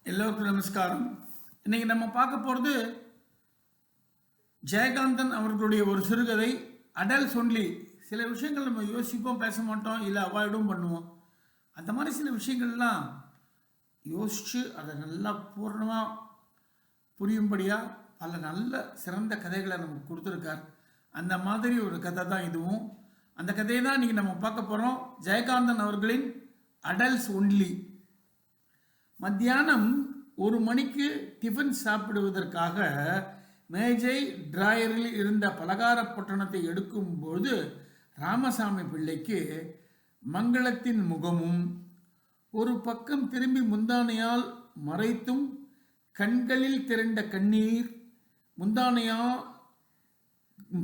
எல்லோருக்கும் நமஸ்காரம். இன்னைக்கு நம்ம பார்க்க போகிறது ஜெயகாந்தன் அவர்களுடைய ஒரு சிறுகதை அடல்ட்ஸ் ஒன்லி. சில விஷயங்கள் நம்ம யோசிப்போம், பேச மாட்டோம், இல்லை அவாய்டும் பண்ணுவோம். அந்த மாதிரி சில விஷயங்கள்லாம் யோசித்து அதை நல்லா பூர்ணமாக புரியும்படியாக பல நல்ல சிறந்த கதைகளை நமக்கு கொடுத்துருக்கார். அந்த மாதிரி ஒரு கதை தான் இதுவும். அந்த கதையை தான் இன்றைக்கி நம்ம பார்க்க போகிறோம். ஜெயகாந்தன் அவர்களின் அடல்ட்ஸ் ஒன்லி. மத்தியானம் 1 மணிக்கு டிஃபன் சாப்பிடுவதற்காக மேஜை டிராயரில் இருந்த பலகார பொட்டணத்தை எடுக்கும்போது ராமசாமி பிள்ளைக்கு மங்களத்தின் முகமும் ஒரு பக்கம் திரும்பி முந்தானையால் மறைத்தும் கண்களில் திரண்ட கண்ணீர், முந்தானையா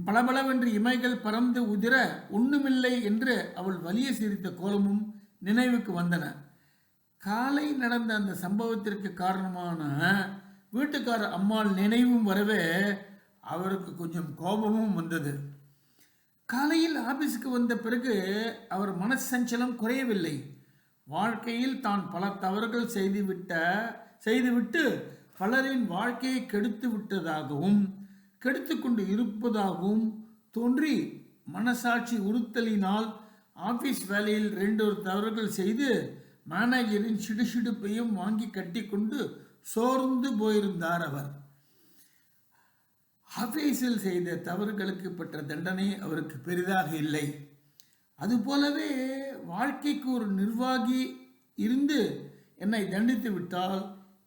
பளபளவென்று இமைகள் பறந்து உதிர ஒண்ணுமில்லை என்று அவள் வலிய சிரித்த கோலமும் நினைவுக்கு வந்தன. காலை நடந்த அந்த சம்பவத்திற்கு காரணமான வீட்டுக்கார அம்மாள் நினைவும் வரவே அவருக்கு கொஞ்சம் கோபமும் வந்தது. காலையில் ஆபீஸுக்கு வந்த பிறகு அவர் மனசஞ்சலம் குறையவில்லை. வாழ்க்கையில் தான் பல தவறுகள் செய்துவிட்டு பலரின் வாழ்க்கையை கெடுத்து விட்டதாகவும் கெடுத்து கொண்டு இருப்பதாகவும் தோன்றி மனசாட்சி உறுத்தலினால் ஆபீஸ் வேலையில் 2 தவறுகள் செய்து மேனேஜரின் சிடுசிடுப்பையும் வாங்கி கட்டி கொண்டு சோர்ந்து போயிருந்தார். அவர் ஆபீஸில் செய்த தவறுகளுக்கு பெற்ற தண்டனை அவருக்கு பெரிதாக இல்லை. அதுபோலவே வாழ்க்கைக்கு ஒரு நிர்வாகி இருந்து என்னை தண்டித்து விட்டால்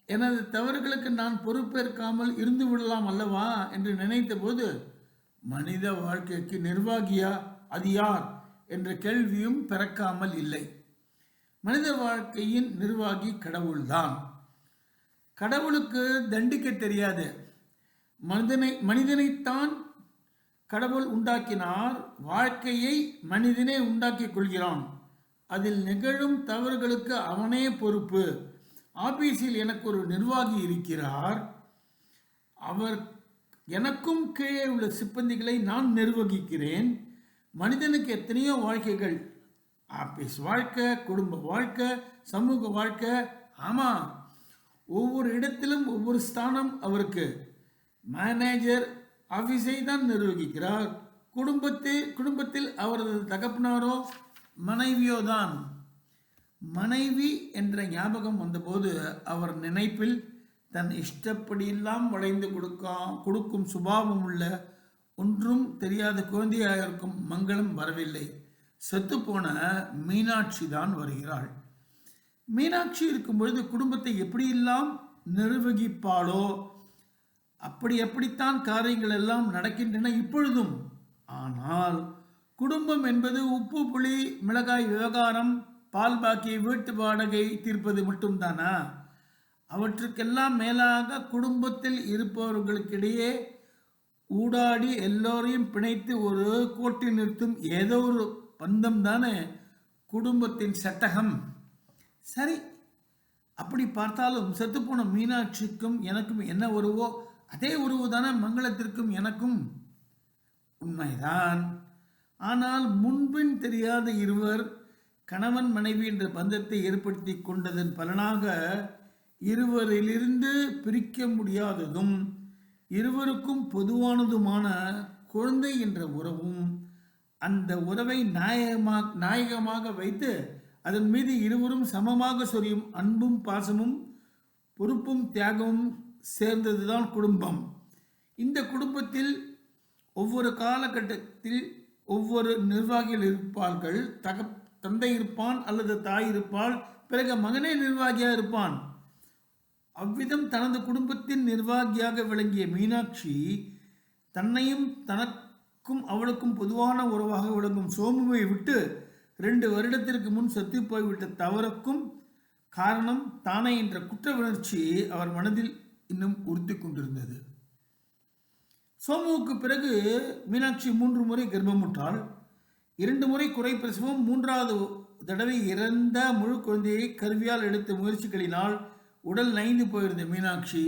எனது தவறுகளுக்கு நான் பொறுப்பேற்காமல் இருந்து விடலாம் அல்லவா என்று நினைத்த போது மனித வாழ்க்கைக்கு நிர்வாகியா, அது யார் என்ற கேள்வியும் பிறக்காமல் இல்லை. மனித வாழ்க்கையின் நிர்வாகி கடவுள்தான். கடவுளுக்கு தண்டிக்க தெரியாது. மனிதனைத்தான் கடவுள் உண்டாக்கினார். வாழ்க்கையை மனிதனே உண்டாக்கி கொள்கிறான். அதில் நிகழும் தவறுகளுக்கு அவனே பொறுப்பு. ஆபீஸில் எனக்கு ஒரு நிர்வாகி இருக்கிறார். அவர் எனக்கும் கீழே உள்ள சிப்பந்திகளை நான் நிர்வகிக்கிறேன். மனிதனுக்கு எத்தனையோ வாழ்க்கைகள், ஆபீஸ் வாழ்க்கை, குடும்ப வாழ்க்கை, சமூக வாழ்க்கை. ஆமாம், ஒவ்வொரு இடத்திலும் ஒவ்வொரு ஸ்தானம் அவருக்கு. மேனேஜர் ஆஃபீஸை தான் நிர்வகிக்கிறார். குடும்பத்தில் அவரது தகப்பனாரோ மனைவியோ தான். மனைவி என்ற ஞாபகம் வந்தபோது அவர் நினைப்பில் தன் இஷ்டப்படியெல்லாம் வளைந்து கொடுக்கும் சுபாவம் உள்ள ஒன்றும் தெரியாத குழந்தையாக இருக்கும் மங்களம் வரவில்லை. செத்துப்போன மீனாட்சி தான் வருகிறாள். மீனாட்சி இருக்கும் பொழுது குடும்பத்தை எப்படியெல்லாம் நிர்வகிப்பாளோ எப்படித்தான் காரியங்கள் எல்லாம் நடக்கின்றன இப்பொழுதும். ஆனால் குடும்பம் என்பது உப்பு புளி மிளகாய் விவகாரம், பால் பாக்கி, வீட்டு வாடகை தீர்ப்பது மட்டும்தானா? அவற்றுக்கெல்லாம் மேலாக குடும்பத்தில் இருப்பவர்களுக்கிடையே ஊடாடி எல்லோரையும் பிணைத்து ஒரு கோட்டில் நிறுத்தும் ஏதோ ஒரு பந்தம் தானே குடும்பத்தின் சட்டகம். சரி, அப்படி பார்த்தாலும் செத்துப்போன மீனாட்சிக்கும் எனக்கும் என்ன உறவோ அதே உறவு தானே மங்களத்திற்கும் எனக்கும். உண்மைதான். ஆனால் முன்பின் தெரியாத இருவர் கணவன் மனைவி என்ற பந்தத்தை ஏற்படுத்தி கொண்டதன் பலனாக இருவரிலிருந்து பிரிக்க முடியாததும் இருவருக்கும் பொதுவானதுமான குழந்தை என்ற உறவும், அந்த உறவை நாயகமாக வைத்து அதன் மீது இருவரும் சமமாக சொரியும் அன்பும் பாசமும் பொறுப்பும் தியாகமும் சேர்ந்ததுதான் குடும்பம். இந்த குடும்பத்தில் ஒவ்வொரு காலகட்டத்தில் ஒவ்வொரு நிர்வாகிகள் இருப்பார்கள். தந்தை இருப்பான் அல்லது தாய் இருப்பாள். பிறகு மகனே நிர்வாகியாக இருப்பான். அவ்விதம் தனது குடும்பத்தின் நிர்வாகியாக விளங்கிய மீனாட்சி தன்னையும் தனக்கும் அவளுக்கும் பொதுவான உறவாக விளங்கும் சோமுவை விட்டு 2 வருடத்திற்கு முன் செத்து போய்விட்ட தவறுக்கும் காரணம் தானே என்ற குற்ற உணர்ச்சி அவர் மனதில் இன்னும் உறுத்தி கொண்டிருந்தது. சோமுவுக்கு பிறகு மீனாட்சி 3 முறை கர்ப்பமுற்றாள். 2 முறை குறை பிரசவம், 3வது தடவை இறந்த முழு குழந்தையை கருவியால் எடுத்த முயற்சிகளினால் உடல் நைந்து போயிருந்த மீனாட்சி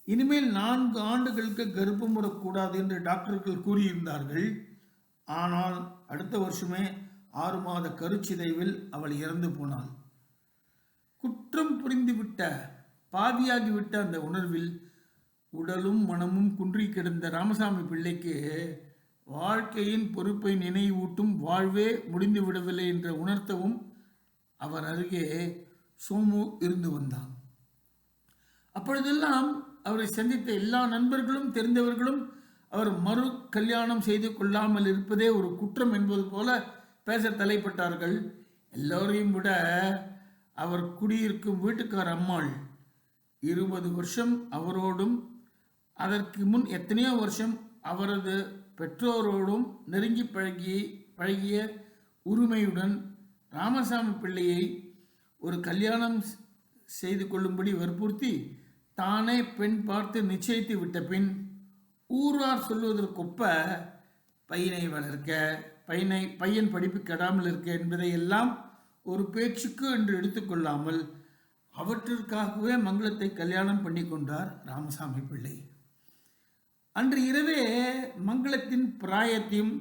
இனிமேல் 4 ஆண்டுகளுக்கு கர்ப்பம் வரக்கூடாது என்று டாக்டர்கள் கூறியிருந்தார்கள். ஆனால் அடுத்த வருஷமே 6 மாத கருச்சிதைவில் அவள் இறந்து போனாள். குற்றம் புரிந்துவிட்ட பாவியாகிவிட்ட அந்த உணர்வில் உடலும் மனமும் குன்றி கிடந்த ராமசாமி பிள்ளைக்கு வாழ்க்கையின் பொறுப்பை நினைவூட்டும் வாழ்வே முடிந்து விடவில்லை என்று உணர்த்தவும் அவர் அருகே சோமு இருந்து வந்தான். அப்பொழுதெல்லாம் அவரை சந்தித்த எல்லா நண்பர்களும் தெரிந்தவர்களும் அவர் மறு கல்யாணம் செய்து கொள்ளாமல் இருப்பதே ஒரு குற்றம் என்பது போல பேச தலைப்பட்டார்கள். எல்லோரையும் விட அவர் குடியிருக்கும் வீட்டுக்கார அம்மாள் 20 வருஷம் அவரோடும் அதற்கு முன் எத்தனையோ வருஷம் அவரது பெற்றோரோடும் நெருங்கி பழகிய உரிமையுடன் ராமசாமி பிள்ளையை ஒரு கல்யாணம் செய்து கொள்ளும்படி வற்புறுத்தி தானே பெண் பார்த்து நிச்சயித்து விட்ட பின் ஊரார் சொல்வதற்கொப்ப பையனை வளர்க்க பையன் படிப்பு கெடாமல் இருக்க என்பதையெல்லாம் ஒரு பேச்சுக்கு என்று எடுத்துக்கொள்ளாமல் அவற்றிற்காகவே மங்களத்தை கல்யாணம் பண்ணி கொண்டார் ராமசாமி பிள்ளை. அன்று இரவே மங்களத்தின் பிராயத்தையும்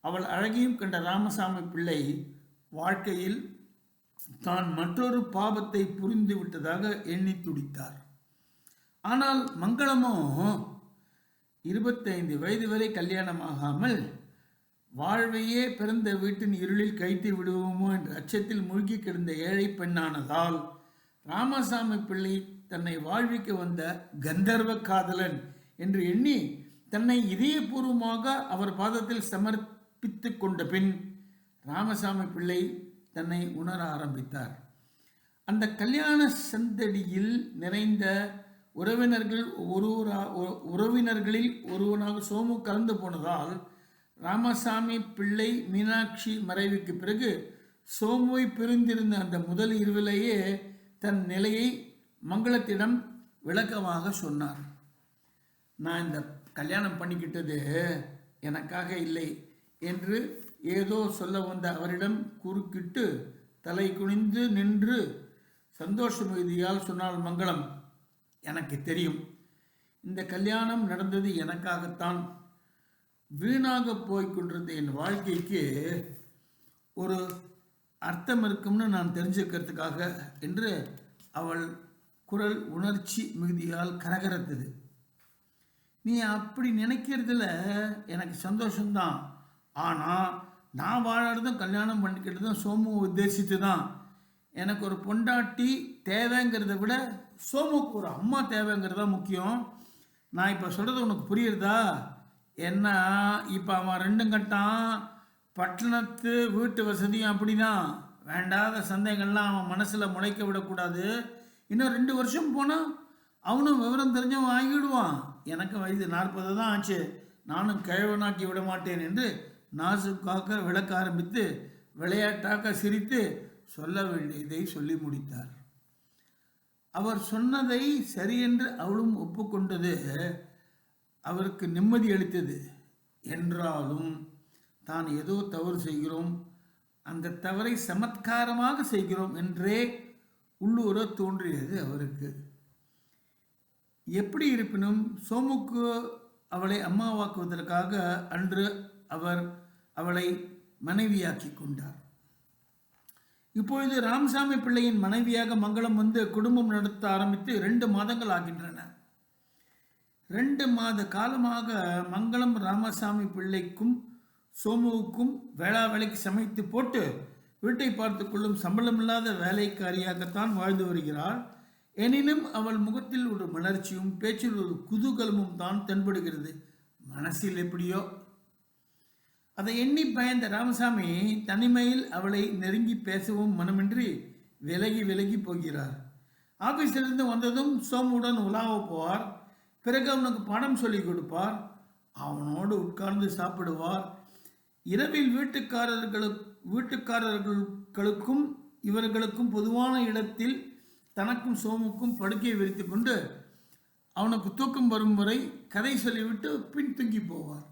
அவள் அழகையும் கண்ட ராமசாமி பிள்ளை வாழ்க்கையில் தான் மற்றொரு பாவத்தை புரிந்து விட்டதாக எண்ணி துடித்தார். ஆனால் மங்களமோ 25 வயது வரை கல்யாணமாகாமல் வாழ்வையே பிறந்த வீட்டின் இருளில் கைத்து விடுவோமோ என்ற அச்சத்தில் மூழ்கி கிடந்த ஏழை பெண்ணானதால் ராமசாமி பிள்ளை தன்னை வாழ்விக்க வந்த கந்தர்வ காதலன் என்று எண்ணி தன்னை இதயபூர்வமாக அவர் பாதத்தில் சமர்ப்பித்து கொண்ட பின் ராமசாமி பிள்ளை தன்னை உணர ஆரம்பித்தார். அந்த கல்யாண சந்தடியில் நிறைந்த உறவினர்களில் ஒருவனாக சோமு கலந்து போனதால் ராமசாமி பிள்ளை மீனாட்சி மறைவுக்கு பிறகு சோமுவை பிரிந்திருந்த அந்த முதல் இரவிலேயே தன் நிலையை மங்களத்திடம் விளக்கமாக சொன்னார். நான் இந்த கல்யாணம் பண்ணிக்கிட்டது எனக்காக இல்லை என்று ஏதோ சொல்ல வந்த அவரிடம் குறுக்கிட்டு தலை குனிந்து நின்று சந்தோஷ மிகுதியால் சொன்னால் மங்களம், எனக்கு தெரியும் இந்த கல்யாணம் நடந்தது எனக்காகத்தான். வீணாக போய்கொண்டிருந்த என் வாழ்க்கைக்கு ஒரு அர்த்தம் இருக்கும்னு நான் தெரிஞ்சுக்கிறதுக்காக என்று அவள் குரல் உணர்ச்சி மிகுதியால் கரகரத்தது. நீ அப்படி நினைக்கிறதுல எனக்கு சந்தோஷம்தான். ஆனால் நான் வாழறதும் கல்யாணம் பண்ணிக்கிட்டதும் சோமு உத்தேசித்து தான். எனக்கு ஒரு பொண்டாட்டி தேவைங்கிறத விட சோமுக்கு ஒரு அம்மா தேவைங்கிறது தான் முக்கியம். நான் இப்போ சொல்கிறது உனக்கு புரியுறதா? என்ன இப்போ அவன் 2 கட்டான், பட்டணத்து வீட்டு வசதியும் அப்படி தான். வேண்டாத சந்தேகங்கள்லாம் அவன் மனசில் முளைக்க விடக்கூடாது. இன்னும் 2 வருஷம் போனால் அவனும் விவரம் தெரிஞ்சவன் ஆகிவிடுவான். எனக்கு வயது 40 தான் ஆச்சு, நானும் கிழவனாக்கி விட மாட்டேன் என்று நாசுக்காக விளக்க ஆரம்பித்து விளையாட்டாக சிரித்து சொல்ல வேண்டியதை சொல்லி முடித்தார். அவர் சொன்னதை சரியென்று அவளும் ஒப்புக்கொண்டது அவருக்கு நிம்மதி அளித்தது. என்றாலும் தான் ஏதோ தவறு செய்கிறோம், அந்த தவறை சமத்காரமாக செய்கிறோம் என்றே உள்ளூர தோன்றியது அவருக்கு. எப்படி இருப்பினும் சோமுக்கு அவளை அம்மாவாக்குவதற்காக அன்று அவர் அவளை மனைவியாக்கி கொண்டார். இப்பொழுது ராமசாமி பிள்ளையின் மனைவியாக மங்களம் வந்து குடும்பம் நடத்த ஆரம்பித்து 2 மாதங்கள் ஆகின்றன. 2 மாத காலமாக மங்களம் ராமசாமி பிள்ளைக்கும் சோமுவுக்கும் வேளைக்கு சமைத்து போட்டு வீட்டை பார்த்து கொள்ளும் சம்பளமில்லாத வேலைக்காரியாகத்தான் வாழ்ந்து வருகிறாள். எனினும் அவள் முகத்தில் ஒரு மலர்ச்சியும் பேச்சில் ஒரு குதூகலமும் தான் தென்படுகிறது. மனசில் எப்படியோ. அதை எண்ணி பயந்த ராமசாமி தனிமையில் அவளை நெருங்கி பேசவும் மனமின்றி விலகி போகிறார். ஆபீஸிலிருந்து வந்ததும் சோமுடன் உலாவ போவார். பிறகு அவனுக்கு பாடம் சொல்லி கொடுப்பார். அவனோடு உட்கார்ந்து சாப்பிடுவார். இரவில் வீட்டுக்காரர்களுக்கும் இவர்களுக்கும் பொதுவான இடத்தில் தனக்கும் சோமுக்கும் படுக்கையை விரித்து கொண்டு அவனுக்கு தூக்கம் வரும் வரை கதை சொல்லிவிட்டு பின் தூங்கி போவார்.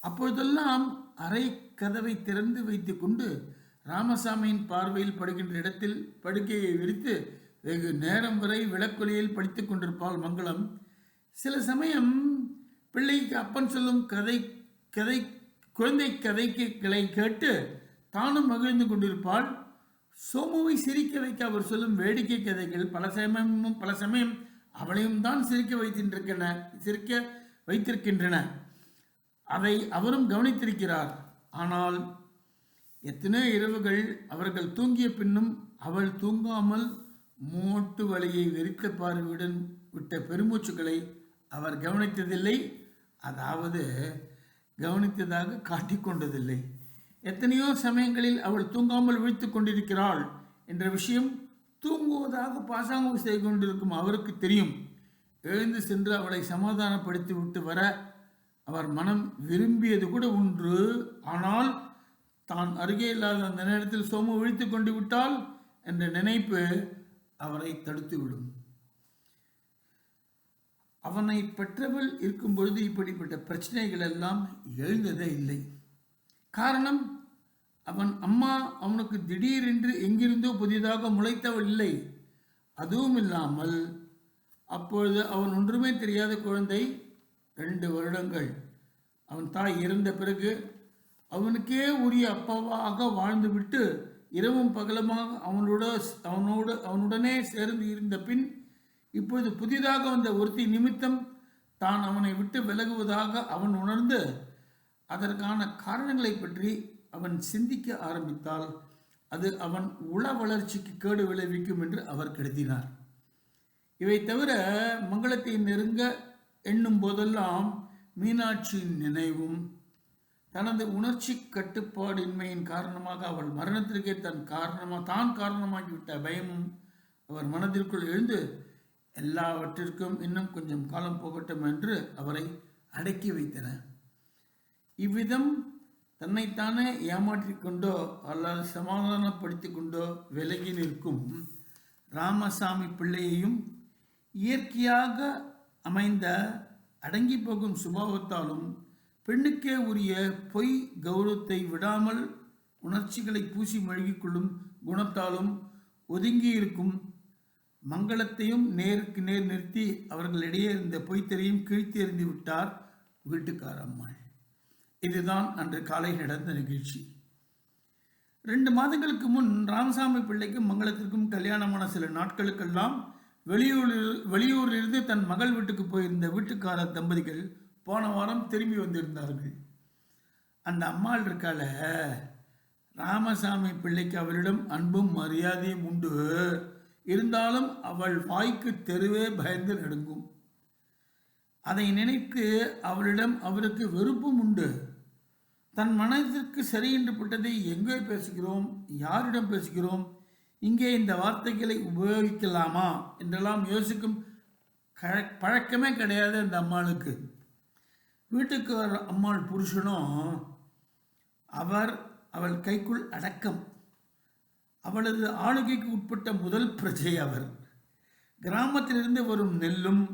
அப்பொழுதெல்லாம் அறை கதவை திறந்து வைத்து கொண்டு ராமசாமியின் பார்வையில் படுகின்ற இடத்தில் படுக்கையை விரித்து வெகு நேரம் வரை விளக்கொலியில் படித்து கொண்டிருப்பாள் மங்களம். சில சமயம் பிள்ளைக்கு அப்பன் சொல்லும் குழந்தை கதைகளை கேட்டு தானும் மகிழ்ந்து கொண்டிருப்பாள். சோமுவை சிரிக்க வைக்க அவர் சொல்லும் வேடிக்கை கதைகள் பல சமயம் அவளையும் தான் சிரிக்க வைத்திருக்கின்றன. அதை அவரும் கவனித்திருக்கிறார். ஆனால் எத்தனை இரவுகள் அவர்கள் தூங்கிய பின்னும் அவள் தூங்காமல் மூட்டு வலியை வெறித்த பார்வையுடன் விட்ட பெருமூச்சுக்களை அவர் கவனித்ததில்லை. அதாவது கவனித்ததாக காட்டிக்கொண்டதில்லை. எத்தனையோ சமயங்களில் அவள் தூங்காமல் விழித்து கொண்டிருக்கிறாள் என்ற விஷயம் தூங்குவதாக பாசாங்கு செய்து கொண்டிருக்கும் அவருக்கு தெரியும். எழுந்து சென்று அவளை சமாதானப்படுத்தி விட்டு வர அவர் மனம் விரும்பியது கூட ஒன்று. ஆனால் தான் அருகே இல்லாத அந்த நேரத்தில் சோமு விழித்து கொண்டு விட்டால் என்ற நினைப்பு அவரை தடுத்துவிடும். அவனை பெற்றவள் இருக்கும் பொழுது இப்படிப்பட்ட பிரச்சனைகள் எல்லாம் எழுந்ததே இல்லை. காரணம், அவன் அம்மா அவனுக்கு திடீரென்று எங்கிருந்தோ புதிதாக முளைத்தவள் இல்லை. அதுவும் இல்லாமல் அப்பொழுது அவன் ஒன்றுமே தெரியாத குழந்தை. 2 வருடங்கள் அவன் தாய் இறந்த பிறகு அவனுக்கே உரிய அப்பாவாக வாழ்ந்துவிட்டு இரவும் பகலமாக அவனுடனே சேர்ந்து இருந்த பின் இப்பொழுது புதிதாக வந்த ஒருத்தி நிமித்தம் தான் அவனை விட்டு விலகுவதாக அவன் உணர்ந்து அதற்கான காரணங்களை பற்றி அவன் சிந்திக்க ஆரம்பித்தால் அது அவன் உள வளர்ச்சிக்கு கேடு விளைவிக்கும் என்று அவர் கருதினார். இவை தவிர மங்களத்தை நெருங்க எண்ணும் போதெல்லாம் மீனாட்சியின் நினைவும் தனது உணர்ச்சி கட்டுப்பாடின்மையின் காரணமாக அவள் மரணத்திற்கே தான் காரணமாகிவிட்ட பயமும் அவர் மனதிற்குள் எழுந்து எல்லாவற்றிற்கும் இன்னும் கொஞ்சம் காலம் போகட்டும் என்று அவரை அடக்கி வைத்தன. இவ்விதம் தன்னைத்தானே ஏமாற்றிக்கொண்டோ அல்லது சமாதானப்படுத்தி கொண்டோ விலகி நிற்கும் ராமசாமி பிள்ளையையும் இயற்கையாக அமைந்த அடங்கி போகும் சுபாவத்தாலும் பெண்ணுக்கே உரிய பொய் கௌரவத்தை விடாமல் உணர்ச்சிகளை பூசி மழுகிக்கொள்ளும் குணத்தாலும் ஒதுங்கி இருக்கும் மங்களத்தையும் நேருக்கு நேர் நிறுத்தி அவர்களிடையே இருந்த பொய்த்தரையும் கிழித்து எறிந்து விட்டார் வீட்டுக்கார அம்மாள். இதுதான் அன்று காலை நடந்த நிகழ்ச்சி. 2 மாதங்களுக்கு முன் ராமசாமி பிள்ளைக்கும் மங்களத்திற்கும் கல்யாணமான சில நாட்களுக்கெல்லாம் வெளியூரிலிருந்து தன் மகள் வீட்டுக்கு போயிருந்த வீட்டுக்கார தம்பதிகள் போன வாரம் திரும்பி வந்திருந்தார்கள். அந்த அம்மாள் இருக்கால, ராமசாமி பிள்ளைக்கு அவரிடம் அன்பும் மரியாதையும் உண்டு. இருந்தாலும் அவள் வாய்க்கு தெருவே பயந்து நடுங்கும். அதை நினைத்து அவளிடம் அவருக்கு வெறுப்பும் உண்டு. தன் மனதிற்கு சரி என்று பட்டதை எங்கே பேசுகிறோம், யாரிடம் பேசுகிறோம், இங்கே இந்த வார்த்தைகளை உபயோகிக்கலாமா என்றெல்லாம் யோசிக்கும் பழக்கமே கிடையாது அந்த அம்மாளுக்கு. வீட்டுக்கு வர அம்மாள் புருஷனும் அவள் கைக்குள் அடக்கம். அவளது ஆளுகைக்கு உட்பட்ட முதல் பிரஜை அவர். கிராமத்திலிருந்து வரும் நெல்லும்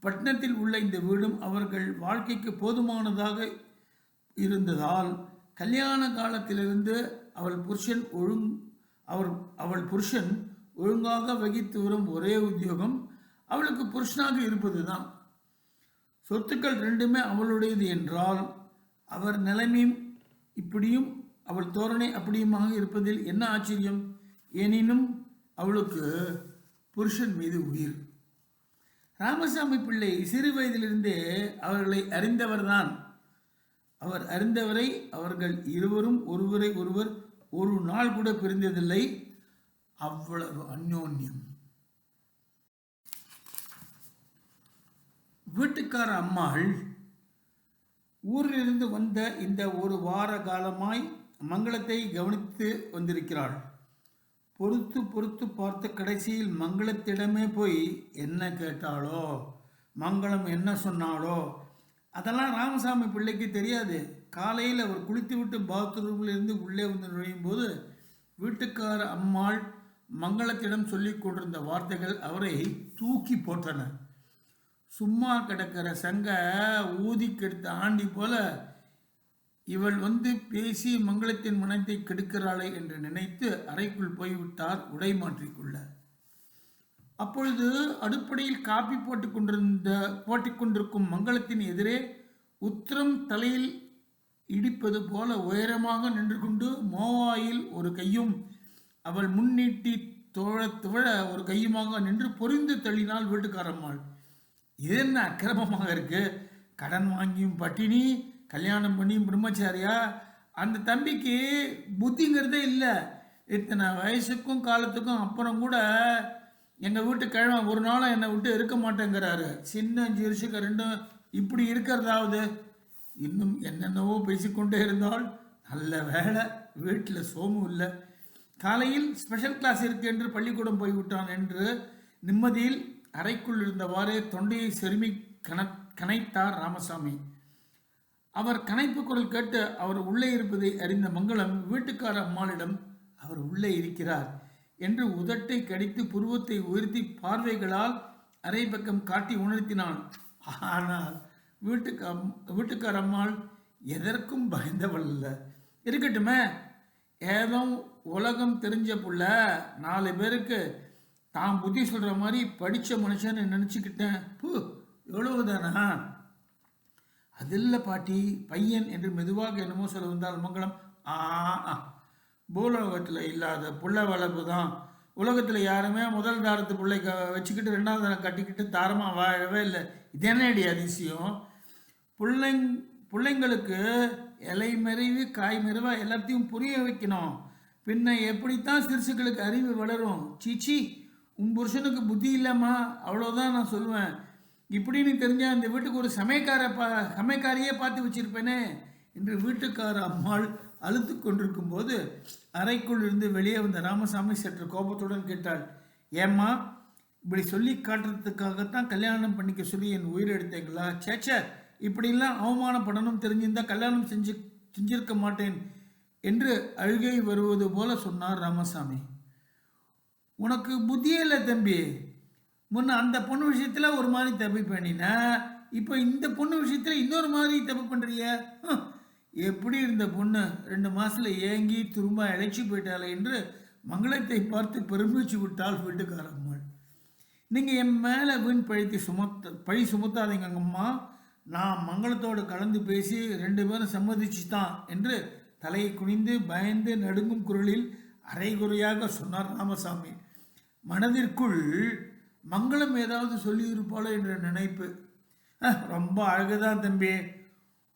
பட்டணத்தில் உள்ள இந்த வீடும் அவர்கள் வாழ்க்கைக்கு போதுமானதாக இருந்ததால் கல்யாண காலத்திலிருந்து அவள் புருஷன் ஒழுங்காக வகித்து வரும் ஒரே உத்தியோகம் அவளுக்கு புருஷனாக இருப்பது தான். சொத்துக்கள் 2மே அவளுடையது என்றால் அவர் நிலைமையும் இப்படியும் அவள் தோரணை அப்படியுமாக இருப்பதில் என்ன ஆச்சரியம்? எனினும் அவளுக்கு புருஷன் மீது உயிர். ராமசாமி பிள்ளை சிறு வயதிலிருந்தே அவர்களை அறிந்தவர்தான். அவர் அறிந்தவரை அவர்கள் இருவரும் ஒருவரை ஒருவர் ஒரு நாள் கூட பிரிந்ததில்லை. அவ்வளவு அந்யோன்யம். வீட்டுக்கார அம்மாள் ஊரிலிருந்து வந்த இந்த ஒரு வார காலமாய் மங்களத்தை கவனித்து வந்திருக்கிறாள். பொறுத்து பார்த்த கடைசியில் மங்களத்திடமே போய் என்ன கேட்டாளோ, மங்களம் என்ன சொன்னாலோ அதெல்லாம் ராமசாமி பிள்ளைக்கு தெரியாது. காலையில் அவர் குளித்துவிட்டு பாத்ரூமிலிருந்து உள்ளே வந்து நுழையும் போது வீட்டுக்கார அம்மாள் மங்களத்திடம் சொல்லி கொண்டிருந்த வார்த்தைகள் அவரை தூக்கி போட்டன. சும்மா கிடக்கிற சங்க ஊதி கெடுத்த ஆண்டி போல இவள் வந்து பேசி மங்களத்தின் மனத்தை கெடுக்கிறாளே என்று நினைத்து அறைக்குள் போய்விட்டார் உடை மாற்றிக்கொள்ள. அப்பொழுது அடுப்படையில் காப்பி போட்டிக்கொண்டிருக்கும் மங்களத்தின் எதிரே உத்திரம் தலையில் இடிப்பது போல உயரமாக நின்று கொண்டு மோவாயில் ஒரு கையும் அவள் முன்னீட்டி துவழ ஒரு கையுமாக நின்று பொரிந்து தள்ளினாள் வீட்டுக்காரம்மாள். இது என்ன அக்கிரமமாக இருக்கு? கடன் வாங்கியும் பட்டினி, கல்யாணம் பண்ணியும் பிரம்மச்சாரியா? அந்த தம்பிக்கு புத்திங்கிறதே இல்லை. இத்தனை வயசுக்கும் காலத்துக்கும் அப்புறம் கூட எங்கள் வீட்டு கிழமை ஒரு நாளும் என்னை விட்டு இருக்க மாட்டேங்கிறாரு. சின்ன 5 வருஷத்துக்கு ரெண்டும் இப்படி இருக்கிறதாவது. இன்னும் என்னென்னவோ பேசிக்கொண்டே இருந்தால் நல்ல வேலை வீட்டில் சோமும் இல்லை. காலையில் ஸ்பெஷல் கிளாஸ் இருக்கு என்று பள்ளிக்கூடம் போய்விட்டான் என்று நிம்மதியில் அறைக்குள் இருந்தவாறே தொண்டையை செருமி கனைத்தார் ராமசாமி. அவர் கனைப்பு குரல் கேட்டு அவர் உள்ளே இருப்பதை அறிந்த மங்களம் வீட்டுக்கார அம்மாளிடம் அவர் உள்ளே இருக்கிறார் என்று உதட்டை கடித்து புருவத்தை உயர்த்தி பார்வைகளால் அரை பக்கம் காட்டி உணர்த்தினான். ஆனால் வீட்டுக்கார அம்மாள் எதற்கும் பயந்தவள் இல்லை. இருக்கட்டுமே, ஏதோ உலகம் தெரிஞ்ச புள்ள, 4 பேருக்கு தான் புத்தி சொல்கிற மாதிரி படித்த மனுஷன்னு நினச்சிக்கிட்டேன். எவ்வளவுதானா? அது இல்லை பாட்டி, பையன் என்று மெதுவாக என்னமோ சொல்ல வந்தால் மங்களம், பூலோகத்தில் இல்லாத புள்ள வளர்ப்பு தான். உலகத்தில் யாருமே முதல் தாரத்து பிள்ளை வச்சுக்கிட்டு 2ஆவது தாரம் கட்டிக்கிட்டு தாரமாக வாழவே இல்லை. இது என்னடி அதிசயம்? பிள்ளைங்களுக்கு இலை மறைவு காய் மறைவா எல்லாத்தையும் புரிய வைக்கணும். பின்ன எப்படித்தான் சிறுசுகளுக்கு அறிவு வளரும்? சீச்சி, உன் புருஷனுக்கு புத்தி இல்லைம்மா, அவ்வளோதான் நான் சொல்லுவேன். இப்படின்னு தெரிஞ்சால் இந்த வீட்டுக்கு ஒரு சமையக்காரியே பார்த்து வச்சிருப்பேனே என்று வீட்டுக்கார அம்மாள் அழுத்து கொண்டிருக்கும் போது அறைக்குள் இருந்து வெளியே வந்த ராமசாமி சற்று கோபத்துடன் கேட்டாள், ஏம்மா, இப்படி சொல்லி காட்டுறதுக்காகத்தான் கல்யாணம் பண்ணிக்க சொல்லி என் உயிர் எடுத்தீங்களா? சேச்ச, இப்படிலாம் அவமானப்படணும் தெரிஞ்சிருந்தா கல்யாணம் செஞ்சிருக்க மாட்டேன் என்று அழுகை வருவது போல சொன்னார் ராமசாமி. உனக்கு புத்தியே இல்லை தம்பி. முன்ன அந்த பொண்ணு விஷயத்தில் ஒரு மாதிரி தப்பு பண்ணினா, இப்போ இந்த பொண்ணு விஷயத்தில் இன்னொரு மாதிரி தப்பு பண்ணுறிய. எப்படி இருந்த பொண்ணு 2 மாதத்தில் ஏங்கி திரும்ப இழைச்சி போயிட்டாளே என்று மங்களத்தை பார்த்து பெருமிச்சு விட்டாள் வீட்டுக்காரம்மாள். நீங்கள் என் மேலே வீண் பழி சுமத்தாதீங்கம்மா. நான் மங்களத்தோடு கலந்து பேசி 2 பேரும் சம்மதிச்சு தான் என்று தலையை குனிந்து பயந்து நடுங்கும் குரலில் அரைகுறையாக சொன்னார் ராமசாமி. மனதிற்குள் மங்களம் ஏதாவது சொல்லியிருப்பாளோ என்ற நினைப்பு. ரொம்ப அழகுதான் தம்பி,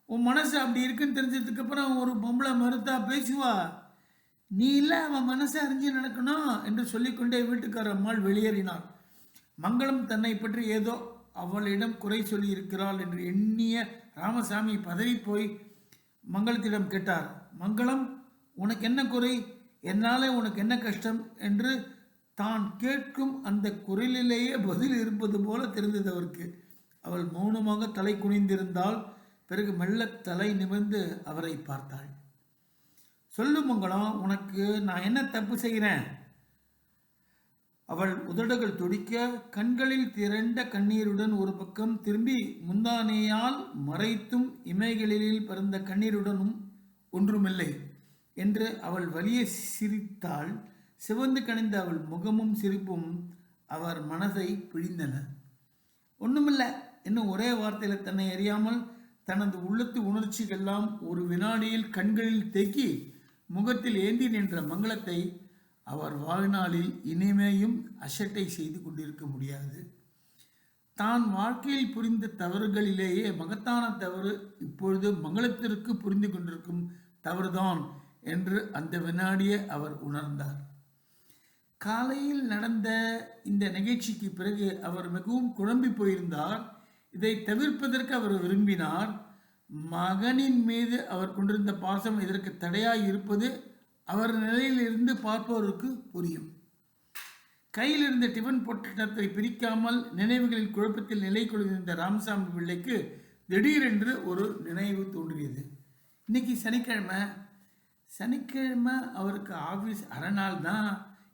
உன் மனசு அப்படி இருக்குன்னு தெரிஞ்சதுக்கப்புறம் ஒரு பொம்பளை மறுத்தா பேசுவா? நீ இல்லை அவன் மனசை அறிஞ்சு நடக்கணும் என்று சொல்லிக்கொண்டே வீட்டுக்கார அம்மாள் வெளியேறினாள். மங்களம் தன்னை பற்றி ஏதோ அவளிடம் குறை சொல்லியிருக்கிறாள் என்று எண்ணிய ராமசாமி பதறிப்போய் மங்களத்திடம் கேட்டார், மங்களம், உனக்கு என்ன குறை? என்னாலே உனக்கு என்ன கஷ்டம் என்று தான் கேட்கும் அந்த குரலிலேயே பதில் இருப்பது போல தெரிந்தது அவருக்கு. அவள் மௌனமாக தலை குனிந்திருந்தாள். பிறகு மெல்ல தலை நிமிர்ந்து அவரை பார்த்தாள். சொல்லு மங்களம், உனக்கு நான் என்ன தப்பு செய்கிறேன்? அவள் உதடுகள் துடிக்க கண்களில் திரண்ட கண்ணீருடன் ஒரு பக்கம் திரும்பி முந்தானையால் மறைத்தும் இமைகளில் பிறந்த கண்ணீருடனும் ஒன்றுமில்லை என்று அவள் வலிய சிரித்தாள். சிவந்து கணிந்த அவள் முகமும் சிரிப்பும் அவர் மனதை பிழிந்தன. ஒன்றுமில்லை இன்னும் ஒரே வார்த்தையில் தன்னை அறியாமல் தனது உள்ளத்து உணர்ச்சிகள்லாம் ஒரு வினாடியில் கண்களில் தேக்கி முகத்தில் ஏந்தி நின்ற மங்களத்தை அவர் வாழ்நாளில் இனிமேயும் அசட்டை செய்து கொண்டிருக்க முடியாது. தான் வாழ்க்கையில் புரிந்த தவறுகளிலேயே மகத்தான தவறு இப்பொழுது மங்களத்திற்கு புரிந்து கொண்டிருக்கும் தவறுதான் என்று அந்த வினாடியே அவர் உணர்ந்தார். காலையில் நடந்த இந்த நிகழ்ச்சிக்கு பிறகு அவர் மிகவும் குழம்பி போயிருந்தார். இதை தவிர்ப்பதற்கு அவர் விரும்பினார். மகனின் மீது அவர் கொண்டிருந்த பாசம் இதற்கு தடையாய் இருப்பது அவர் நிலையில் இருந்து பார்ப்பவருக்கு புரியும். கையில் இருந்த டிஃபன் பொட்டலத்தை பிரிக்காமல் நினைவுகளில் குழப்பத்தில் நிலை கொண்டிருந்த ராமசாமி பிள்ளைக்கு திடீரென்று ஒரு நினைவு தோன்றியது. இன்னைக்கு சனிக்கிழமை அவருக்கு ஆஃபீஸ் அரை நாள் தான்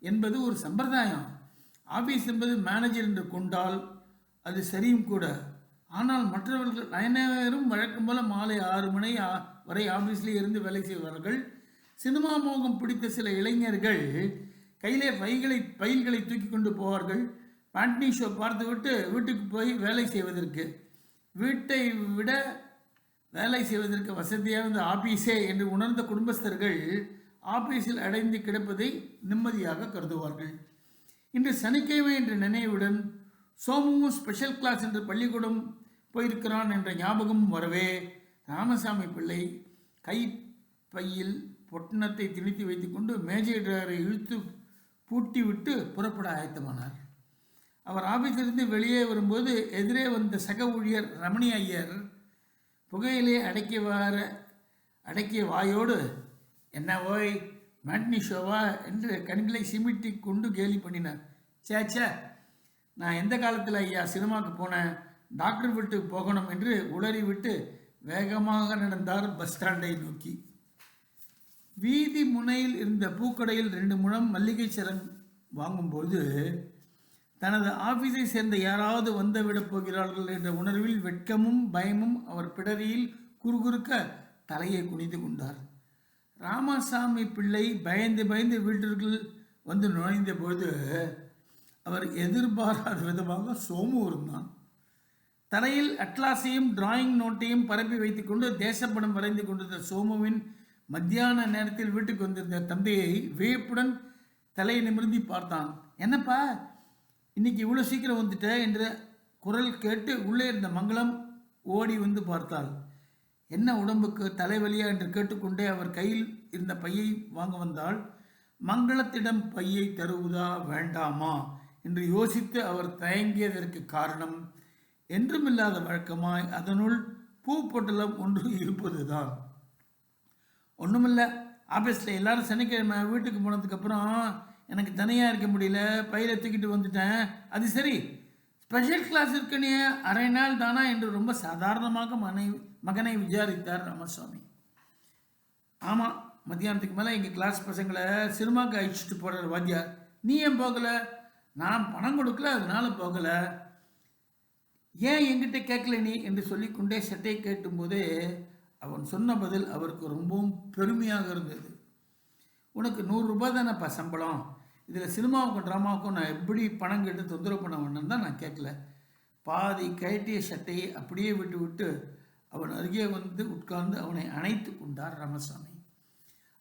என்பது ஒரு சம்பிரதாயம். ஆஃபீஸ் என்பது மேனேஜர் என்று கொண்டால் அது சரியும் கூட. ஆனால் மற்றவர்கள் அனைவரும் வழக்கம் போல மாலை 6 மணி வரை ஆஃபீஸில் இருந்து வேலை செய்வார்கள். சினிமா மோகம் பிடித்த சில இளைஞர்கள் கையிலே பைல்களை தூக்கி கொண்டு போவார்கள். பேண்ட்னி ஷோ பார்த்துவிட்டு வீட்டுக்கு போய் வேலை செய்வதற்கு, வீட்டை விட வேலை செய்வதற்கு வசதியான ஆபீஸே என்று உணர்ந்த குடும்பஸ்தர்கள் ஆபீஸில் அடைந்து கிடப்பதை நிம்மதியாக கருதுவார்கள். இன்று சனிக்கிழமை என்ற நினைவுடன் சோமுவும் ஸ்பெஷல் கிளாஸ் என்று பள்ளிக்கூடம் போயிருக்கிறான் என்ற ஞாபகம் வரவே ராமசாமி பிள்ளை கைப்பையில் பொட்டணத்தை திணித்து வைத்துக்கொண்டு மேஜை டிராயரை இழுத்து பூட்டி விட்டு புறப்பட ஆயத்தமானார். அவர் ஆபீஸிலிருந்து வெளியே வரும்போது எதிரே வந்த சக ஊழியர் ரமணி ஐயர் புகையிலே அடக்கிய வாயோடு, என்ன ஓய் மேட்னி ஷோவா என்று கண்களை சிமிட்டி கொண்டு கேலி பண்ணினார். சேச்சே, நான் எந்த காலத்தில் ஐயா சினிமாவுக்கு போனேன், டாக்டர் வீட்டுக்கு போகணும் என்று உளறி விட்டு வேகமாக நடந்தார் பஸ் ஸ்டாண்டை நோக்கி. வீதி முனையில் இருந்த பூக்கடையில் 2 முழம் மல்லிகை சரம் வாங்கும்போது தனது ஆபீஸை சேர்ந்த யாராவது வந்துவிடப் போகிறார்கள் என்ற உணர்வில் வெட்கமும் பயமும் அவர் பிடரியில் குறுகுறுக்க தலையை குனிந்து கொண்டார். ராமசாமி பிள்ளை பயந்து பயந்து வீட்டிற்குள் வந்து நுழைந்த பொழுது அவர் எதிர்பாராத விதமாக சோமு இருந்தான். தலையில் அட்லாஸையும் டிராயிங் நோட்டையும் பரப்பி வைத்துக்கொண்டு தேசப்படம் வரைந்து கொண்டிருந்த சோமுவின் மத்தியான நேரத்தில் வீட்டுக்கு வந்திருந்த தந்தையை வியப்புடன் தலையை நிமிர்ந்தி பார்த்தான். என்னப்பா இன்னைக்கு இவ்வளோ சீக்கிரம் வந்துட்ட என்ற குரல் கேட்டு உள்ளே இருந்த மங்களம் ஓடி வந்து பார்த்தாள். என்ன உடம்புக்கு தலைவலியா என்று கேட்டுக்கொண்டே அவர் கையில் இருந்த பையை வாங்க வந்தால் மங்களத்திடம் பையை தருவதா வேண்டாமா என்று யோசித்து அவர் தயங்கியதற்கு காரணம் என்றுமில்லாத வழக்கமாய் அதனுள் பூ பொட்டலம் ஒன்று இருப்பதுதான். ஒன்றுமில்லை, ஆஃபீஸில் எல்லாரும் சனிக்கிழமை வீட்டுக்கு போனதுக்கப்புறம் எனக்கு தனியாக இருக்க முடியல, பையில தூக்கிட்டு வந்துட்டேன். அது சரி, ஸ்பெஷல் கிளாஸ் இருக்குன்னு அரை நாள் தானா என்று ரொம்ப சாதாரணமாக மகனை விசாரித்தார் ராமசாமி. ஆமாம், மத்தியானத்துக்கு மேலே எங்கள் கிளாஸ் பசங்களை சினிமாவுக்கு அழிச்சிட்டு போடுற வாத்தியார். நீ ஏன் போகலை? நான் பணம் கொடுக்கல, அதனால போகலை. ஏன் என்கிட்ட கேட்கல நீ என்று சொல்லிக்கொண்டே சட்டை கேட்டும்போதே அவன் சொன்ன பதில் அவருக்கு ரொம்பவும் பெருமையாக இருந்தது. உனக்கு 100 ரூபாய் தானேப்பா சம்பளம், இதில் சினிமாவுக்கும் ட்ராமாவுக்கும் நான் எப்படி பணம் கேட்டு தொந்தரவு பண்ண வேணும்னு தான் நான் கேட்கல. பாதி கழட்டிய சட்டையை அப்படியே விட்டு அவன் அருகே வந்து உட்கார்ந்து அவனை அணைத்து கொண்டார் ராமசாமி.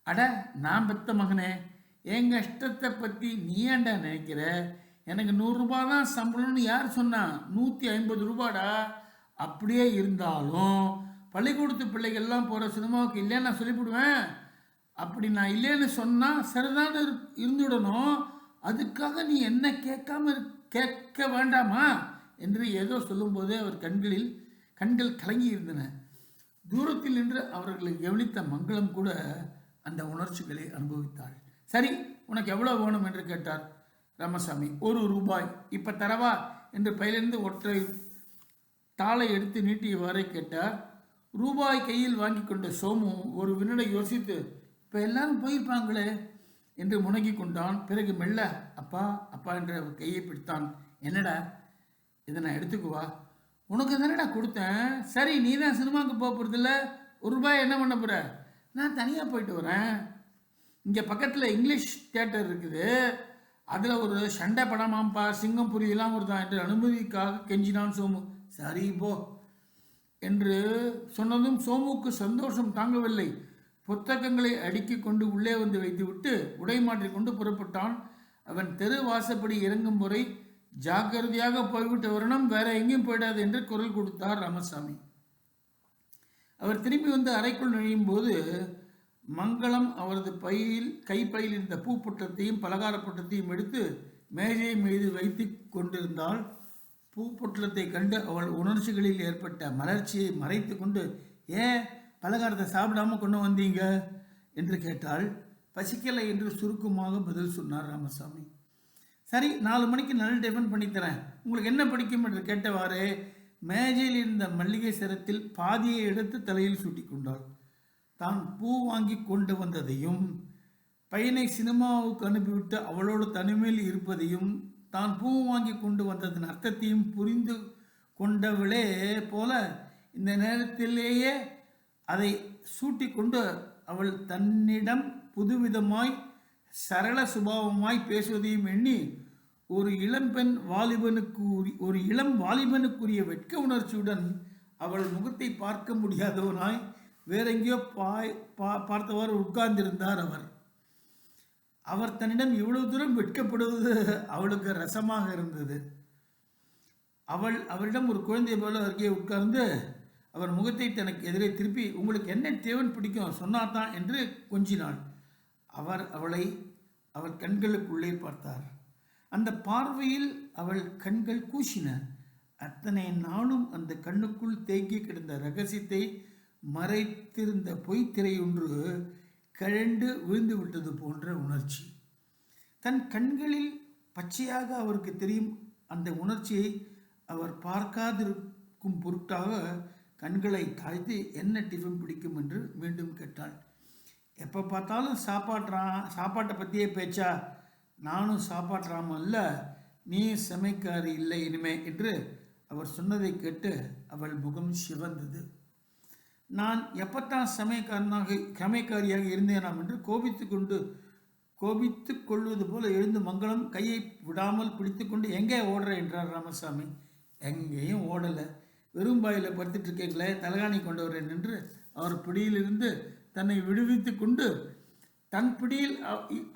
அட, நான் பெத்த மகனே, என் கஷ்டத்தை பற்றி நீ ஏன்டா நினைக்கிற? எனக்கு 100 ரூபாய் தான் சம்பளம்னு யார் சொன்னா? 150 ரூபாடா. அப்படியே இருந்தாலும் பள்ளிக்கூடத்து பிள்ளைகள்லாம் போகிற சினிமாவுக்கு இல்லைன்னு நான் சொல்லிவிடுவேன். அப்படி நான் இல்லைன்னு சொன்னால் சரிதான் இருந்துடணும். அதுக்காக நீ என்ன கேட்க வேண்டாமா என்று ஏதோ சொல்லும்போதே அவர் கண்கள் கலங்கி இருந்தன. தூரத்தில் நின்று அவர்களை கவனித்த மங்களம் கூட அந்த உணர்ச்சிகளை அனுபவித்தாள். சரி, உனக்கு எவ்வளோ வேணும் என்று கேட்டார் ராமசாமி. 1 ரூபாய். இப்போ தரவா என்று பையிலிருந்து ஒற்றை தாளை எடுத்து நீட்டியவாறே கேட்டார். ரூபாய் கையில் வாங்கி கொண்ட சோமு ஒரு வினடை யோசித்து, இப்போ எல்லாரும் போயிருப்பாங்களே என்று முனகி கொண்டான். பிறகு மெல்ல அப்பா அப்பா என்று அவர் கையை பிடித்தான். என்னடா, இதை நான் எடுத்துக்குவா? உனக்கு தானடா கொடுத்தேன். சரி, நீ தான் சினிமாவுக்கு போக போகிறதில்ல, 1 ரூபாய் என்ன பண்ண போகிற? நான் தனியாக போயிட்டு வரேன். இங்கே பக்கத்தில் இங்கிலீஷ் தியேட்டர் இருக்குது, அதில் ஒரு சண்டை படமாம்பா, சிங்கம் புரியலாம் வருதான் என்று அனுமதிக்காக கெஞ்சினான் சோமு. சரி போ என்று சொன்னதும் சோமுக்கு சந்தோஷம் தாங்கவில்லை. புத்தகங்களை அடுக்கி கொண்டு உள்ளே வந்து வைத்துவிட்டு உடை மாற்றிக்கொண்டு புறப்பட்டான். அவன் தெரு வாசப்படி இறங்கும் முறை ஜாக்கிரதையாக போய்விட்டு வரணும், வேற எங்கேயும் போயிடாது என்று குரல் கொடுத்தார் ராமசாமி. அவர் திரும்பி வந்து அறைக்குள் நுழையும் போது மங்களம் அவரது கைப்பையில் இருந்த பூப்பொட்டத்தையும் பலகார பொட்டத்தையும் எடுத்து மேஜை மீது வைத்து கொண்டிருந்தாள். பூப்பொட்டலத்தை கண்டு அவள் உணர்ச்சிகளில் ஏற்பட்ட மலர்ச்சியை மறைத்து கொண்டு, ஏன் பலகாரத்தை சாப்பிடாமல் கொண்டு வந்தீங்க என்று கேட்டாள். பசிக்கலை என்று சுருக்கமாக பதில் சொன்னார் ராமசாமி. சரி, 4 மணிக்கு நல்ல டிஃபன் பண்ணித்தரேன், உங்களுக்கு என்ன பிடிக்கும் என்று கேட்டவாறே மேஜையில் இருந்த மல்லிகை சரத்தில் பாதியை எடுத்து தலையில் சூட்டி கொண்டாள். தான் பூ வாங்கி கொண்டு வந்ததையும் பையனை சினிமாவுக்கு அனுப்பிவிட்டு அவளோடு தனிமையில் இருப்பதையும் தான் பூ வாங்கி கொண்டு வந்ததன் அர்த்தத்தையும் புரிந்து கொண்டவளே போல இந்த நேரத்திலேயே அதை சூட்டி கொண்டு அவள் தன்னிடம் புதுவிதமாய் சரள சுபாவமாய் பேசுவதையும் எண்ணி ஒரு இளம் வாலிபனுக்குரிய வெட்க உணர்ச்சியுடன் அவள் முகத்தை பார்க்க முடியாதவனாய் வேறெங்கேயோ பார்த்தவாறு உட்கார்ந்திருந்தார் அவர். அவர் தன்னிடம் இவ்வளவு தூரம் வெட்கப்படுவது அவளுக்கு ரசமாக இருந்தது. அவரிடம் ஒரு குழந்தை போல அருகே உட்கார்ந்து அவர் முகத்தை தனக்கு எதிரே திருப்பி, உங்களுக்கு என்ன தேவன் பிடிக்கும் சொன்னாதான் என்று கொஞ்சினாள். அவள் கண்களுக்குள்ளே பார்த்தார். அந்த பார்வையில் அவள் கண்கள் கூசின. அத்தனை நாளும் அந்த கண்ணுக்குள் தேங்கி கிடந்த ரகசியத்தை மறைத்திருந்த பொய்த்திரை ஒன்று கழண்டு விழுந்து விட்டது போன்ற உணர்ச்சி. தன் கண்களில் பச்சையாக அவருக்கு தெரியும். அந்த உணர்ச்சியை அவர் பார்க்காதிருக்கும் பொருட்டாக கண்களை தாழ்த்தி என்ன டிஃபன் பிடிக்கும் என்று மீண்டும் கேட்டாள். எப்போ பார்த்தாலும் சாப்பாட்டை பற்றியே பேச்சா? நானும் சாப்பாட்டுறாம அல்ல, நீ சமைக்காரி இல்லை இனிமே என்று அவர் சொன்னதை கேட்டு அவள் முகம் சிவந்தது. நான் எப்பத்தான் சமைக்காரியாக இருந்தேனாம் என்று கோபித்து கொள்வது போல எழுந்து மங்களம் கையை விடாமல் பிடித்து கொண்டு எங்கே ஓடுற என்றார் ராமசாமி. எங்கேயும் ஓடலை, வெறும் பாயில் படுத்துட்டு இருக்கீங்களே, தலகாணி கொண்டு வரேன் என்று அவர் பிடியிலிருந்து தன்னை விடுவித்து கொண்டு தன் பிடியில்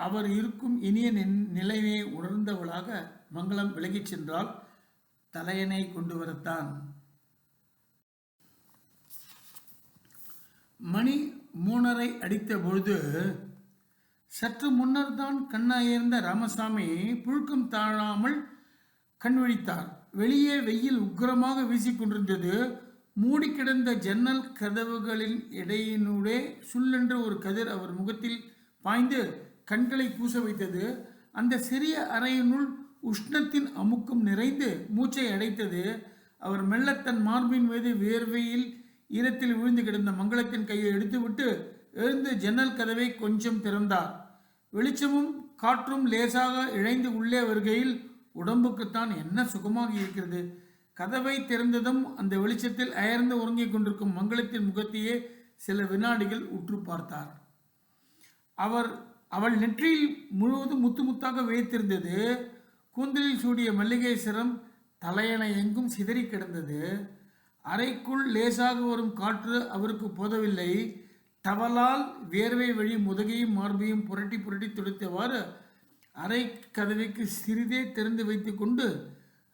அவர் இருக்கும் இனிய நிலைமையை உணர்ந்தவளாக மங்களம் விலகிச் சென்றால் தலையணை கொண்டு வரத்தான். மணி 3:30 அடித்த பொழுது சற்று முன்னர் தான் கண்ணாயிருந்த ராமசாமி புழுக்கம் தாழாமல் கண் விழித்தார். வெளியே வெயில் உக்கிரமாக வீசிக்கொண்டிருந்தது. மூடி கிடந்த ஜன்னல் கதவுகளின் இடையினூடே சுல்லென்று ஒரு கதிர் அவர் முகத்தில் பாய்ந்து கண்களை கூச வைத்தது. அந்த சிறிய அறையினுள் உஷ்ணத்தின் அமுக்கம் நிறைந்து மூச்சை அடைத்தது. அவர் மெல்ல தன் மார்பின் மீது வேர்வையில் ஈரத்தில் விழுந்து கிடந்த மங்களத்தின் கையை எடுத்துவிட்டு எழுந்து ஜன்னல் கதவை கொஞ்சம் திறந்தார். வெளிச்சமும் காற்றும் லேசாக இழைந்து உள்ளே வருகையில் உடம்புக்குத்தான் என்ன சுகமாக இருக்கிறது. கதவை திறந்ததும் அந்த வெளிச்சத்தில் அயர்ந்து உறங்கிக் கொண்டிருக்கும் மங்களத்தின் முகத்தையே சில வினாடிகள் உற்று பார்த்தார். அவள் நெற்றியில் முழுவதும் முத்து முத்தாக வேய்த்திருந்தது. கூந்தலில் சூடிய மல்லிகை சிரம் தலையணை எங்கும் சிதறி கிடந்தது. அறைக்குள் லேசாக வரும் காற்று அவருக்கு போதவில்லை. டவலால் வேர்வை வழி முதுகையும் மார்பையும் புரட்டி புரட்டி துடைத்தவாறு அறை கதவைக்கு சிறிதே திறந்து வைத்து கொண்டு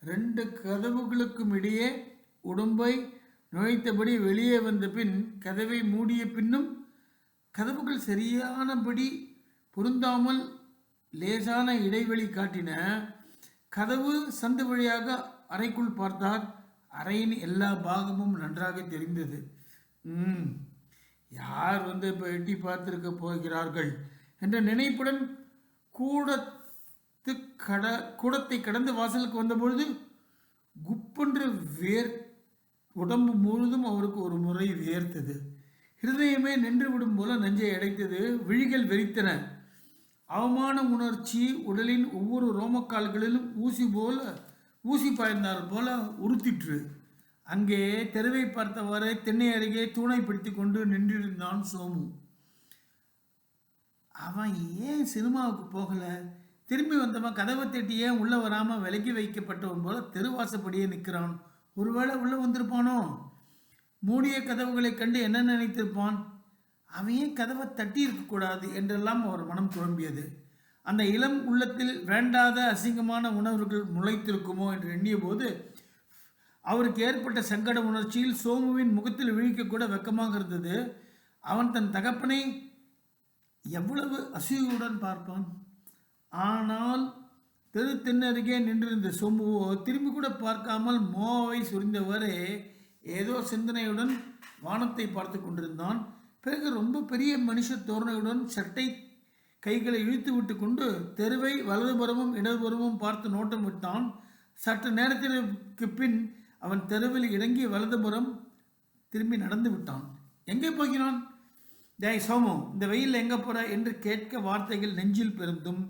2 கதவுகளுக்கும் இடையே உடம்பை நுழைத்தபடி வெளியே வந்த பின் கதவை மூடிய பின்னும் கதவுகள் சரியானபடி பொருந்தாமல் லேசான இடைவெளி காட்டின. கதவு சந்து வழியாக அறைக்குள் பார்த்தார். அறையின் எல்லா பாகமும் நன்றாக தெரிந்தது. யார் இப்போ எட்டி பார்த்திருக்க போகிறார்கள் என்ற நினைப்புடன் கூடத்தை கடந்து வாசலுக்கு வந்தபொழுது குப்பென்று உடம்பு முழுதும் அவருக்கு ஒரு முறை வேர்த்தது. ஹிருதயமே நின்று விடும் போல நெஞ்சை அடைத்தது. விழிகள் வெறித்தன. அவமான உணர்ச்சி உடலின் ஒவ்வொரு ரோமக்கால்களிலும் ஊசி பாய்ந்தால் போல உறுத்திற்று. அங்கே தெருவை பார்த்தவாறு தென்னை அருகே தூணை பிடித்து கொண்டு நின்றிருந்தான் சோமு. அவன் ஏன் சினிமாவுக்கு போகலை? திரும்பி வந்தவன் கதவை தட்டி ஏன் உள்ளே வராமல் விலக்கி வைக்கப்பட்டவன் போல தெருவாசப்படியே நிற்கிறான். ஒருவேளை உள்ளே வந்திருப்பானோ? மூடிய கதவுகளை கண்டு என்ன நினைத்திருப்பான்? அவன் ஏன் கதவை தட்டி இருக்கக்கூடாது என்றெல்லாம் அவர் மனம் குழம்பியது. அந்த இளம் உள்ளத்தில் வேண்டாத அசிங்கமான உணர்வுகள் முளைத்திருக்குமோ என்று எண்ணிய போது அவருக்கு ஏற்பட்ட சங்கட உணர்ச்சியில் சோமுவின் முகத்தில் விழிக்க கூட வெக்கமாக இருந்தது. அவன் தன் தகப்பனை எவ்வளவு அசூயுடன் பார்ப்பான். ஆனால் தென்னருகே நின்றிருந்த சோமுவோ திரும்பி கூட பார்க்காமல் மோவை சுரிந்தவரே ஏதோ சிந்தனையுடன் வானத்தை பார்த்து கொண்டிருந்தான். பிறகு ரொம்ப பெரிய மனுஷ தோரணையுடன் சட்டை கைகளை இழுத்து விட்டு கொண்டு தெருவை வலதுபுறமும் இடதுபுறமும் பார்த்து நோட்டம் விட்டான். சற்று நேரத்திற்கு பின் அவன் தெருவில் இறங்கி வலதுபுறம் திரும்பி நடந்து விட்டான். எங்கே போகிறான்? டேய் சோமு, இந்த வெயில் எங்கே போற என்று கேட்க வார்த்தைகள் நெஞ்சில் பெருந்தும்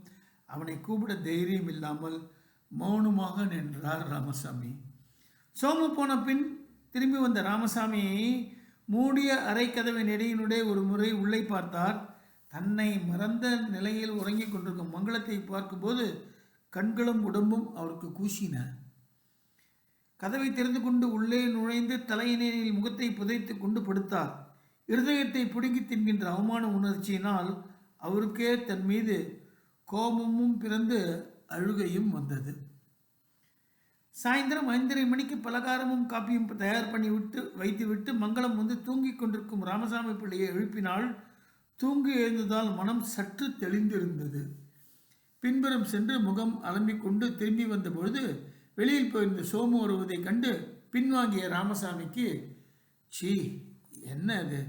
அவனை கூப்பிட தைரியம் இல்லாமல் மௌனமாக நின்றார் ராமசாமி. சோமு போன பின் திரும்பி வந்த ராமசாமி மூடிய அறை கதவின் இடையினுடைய ஒரு முறை உள்ளே பார்த்தார். தன்னை மறந்த நிலையில் உறங்கிக் கொண்டிருக்கும் மங்களத்தை பார்க்கும்போது கண்களும் உடம்பும் அவருக்கு கூசின. கதவை திறந்து கொண்டு உள்ளே நுழைந்து தலையினில் முகத்தை புதைத்து கொண்டு படுத்தார். இருதயத்தை பிடுங்கி தின்கின்ற அவமான உணர்ச்சியினால் அவருக்கே தன் மீது கோபமும் பிறந்து அழுகையும் வந்தது. சாயந்தரம் 5:30 மணிக்கு பலகாரமும் காப்பியும் தயார் பண்ணி வைத்துவிட்டு மங்களம் வந்து தூங்கிக் கொண்டிருக்கும் ராமசாமி பிள்ளையை எழுப்பினாள். தூங்கி எழுந்ததால் மனம் சற்று தெளிந்திருந்தது. பின்புறம் சென்று முகம் அலம்பிக்கொண்டு திரும்பி வந்த பொழுது வெளியில் போயிருந்த சோமு வருவதை கண்டு பின்வாங்கிய ராமசாமிக்கு, சீ, என்ன அது,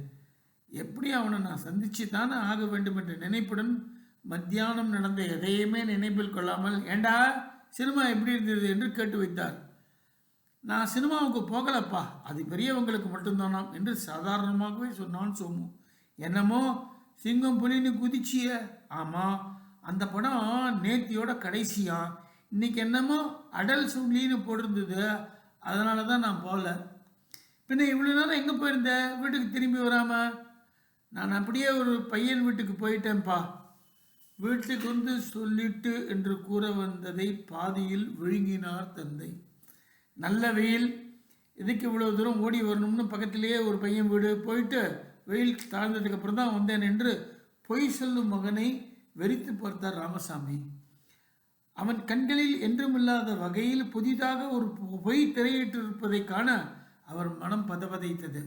எப்படி அவனை நான் சந்திச்சு தானே ஆக வேண்டும் என்ற நினைப்புடன் மத்தியானம் நடந்த எதையுமே நினைப்பில் கொள்ளாமல், ஏண்டா சினிமா எப்படி இருந்தது என்று கேட்டு வைத்தார். நான் சினிமாவுக்கு போகலப்பா, அது பெரியவங்களுக்கு மட்டும்தானாம் என்று சாதாரணமாகவே சொன்னான் சோமு. என்னமோ சிங்கம் புலின்னு குதிச்சிய? ஆமாம், அந்த படம் நேத்தியோட கடைசியா. இன்னைக்கு என்னமோ அடல் சுள்ளின்னு போட்டிருந்தது, அதனால தான் நான் போகல. பின்ன இவ்வளோ நேரம் எங்கே போயிருந்த? வீட்டுக்கு திரும்பி வராமல்? நான் அப்படியே ஒரு பையன் வீட்டுக்கு போயிட்டேன்ப்பா. வீட்டுக்கு வந்து சொல்லிட்டு என்று கூற வந்ததை பாதியில் விழுங்கினார் தந்தை. நல்ல வெயில், இதுக்கு இவ்வளோ தூரம் ஓடி வரணும்னு பக்கத்திலேயே ஒரு பையன் வீடு போயிட்டு வெயில் தாழ்ந்ததுக்கு அப்புறம் தான் வந்தேன் என்று பொய் சொல்லும் மகனை வெறித்து பார்த்தார் ராமசாமி. அவன் கண்களில் என்றுமில்லாத வகையில் புதிதாக ஒரு பொய் திரையிட்டிருப்பதை காண அவர் மனம் பதபதைத்தது.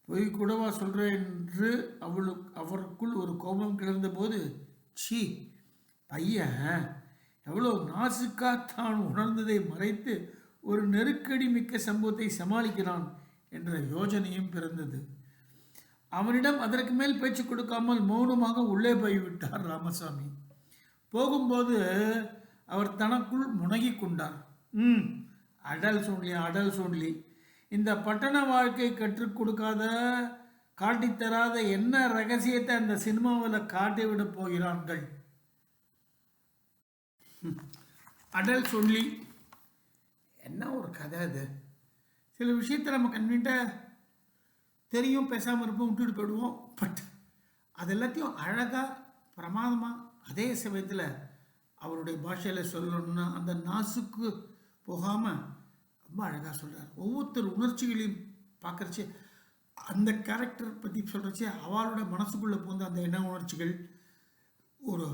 பொய் கூடவா சொல்கிறேன் என்று அவருக்குள் ஒரு கோபம் கிளர்ந்த போது, சீ, பையன் எவ்வளோ நாசுக்கா தான் உணர்ந்ததை மறைத்து ஒரு நெருக்கடி மிக்க சம்பவத்தை சமாளிக்கிறான் என்ற யோசனையும் பிறந்தது. அவனிடம் அதற்கு மேல் பேச்சு கொடுக்காமல் மௌனமாக உள்ளே போய்விட்டார் ராமசாமி. போகும்போது அவர் தனக்குள் முனகி கொண்டார். அடல் சொல்லி இந்த பட்டண வாழ்க்கை கற்றுக் கொடுக்காத, காட்டித்தராத என்ன ரகசியத்தை அந்த சினிமாவில் காட்டிவிட போகிறார்கள். அடல் சொல்லி என்ன ஒரு கதை அது. சில விஷயத்தை நம்ம கன்வீன்ட்டாக தெரியும், பேசாமல் இருப்போம், விட்டுட்டு போயிடுவோம். பட் அது எல்லாத்தையும் அழகாக பிரமாதமாக அதே சமயத்தில் அவருடைய பாஷையில் சொல்லணும்னா அந்த நாசுக்கு போகாமல் ரொம்ப அழகாக சொல்கிறார். ஒவ்வொருத்தர் உணர்ச்சிகளையும் பார்க்குறச்சே, அந்த கேரக்டர் பற்றி சொல்கிறச்சே அவளோட மனசுக்குள்ளே போந்த அந்த எண்ண உணர்ச்சிகள். ஒரு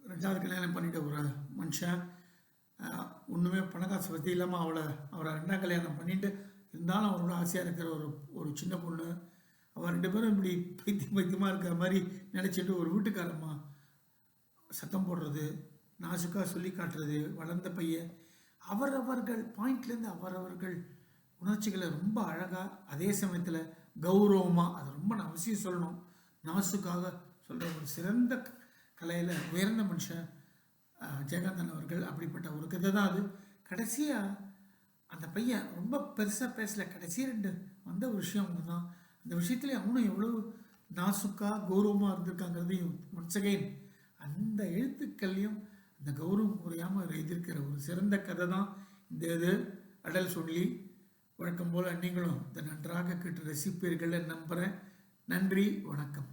2வது கல்யாணம் பண்ணிட்ட ஒரு மனுஷன், ஒன்றுமே பணக்காசு வசதி இல்லாமல் அவரை 2ஆம் கல்யாணம் பண்ணிட்டு இருந்தாலும் அவரோட ஆசையாக இருக்கிற ஒரு சின்ன பொண்ணு, அவள் 2 பேரும் இப்படி பைத்தியமாக இருக்கிற மாதிரி நினச்சிட்டு ஒரு வீட்டுக்காரம்மா சத்தம் போடுறது, நாசுக்காக சொல்லி காட்டுறது, வளர்ந்த பையன், அவரவர்கள் பாயிண்ட்லேருந்து அவரவர்கள் உணர்ச்சிகளை ரொம்ப அழகாக அதே சமயத்தில் கௌரவமாக, அது ரொம்ப அவசியம் சொல்லணும், நாசுக்காக சொல்கிற ஒரு சிறந்த கலையில் உயர்ந்த மனுஷன் ஜெயகாந்தன் அவர்கள். அப்படிப்பட்ட ஒரு கதை தான் அது. கடைசியாக அந்த பையன் ரொம்ப பெருசாக பேசலை, கடைசி 2 வந்த ஒரு விஷயம் ஒன்று தான். அந்த விஷயத்துலேயே அவனும் எவ்வளோ நாசுக்காக கௌரவமாக இருந்திருக்காங்கிறதையும் ஒன்ஸ் அகெயின் அந்த எழுத்துக்கள்லையும் அந்த கௌரவம் குறையாமல் எழுதியிருக்கிற ஒரு சிறந்த கதை தான் இந்த இது அடல் சொல்லி. வழக்கம் போல் நீங்களும் இதை நன்றாக கேட்டு ரசிப்பீர்கள் நம்புகிறேன். நன்றி, வணக்கம்.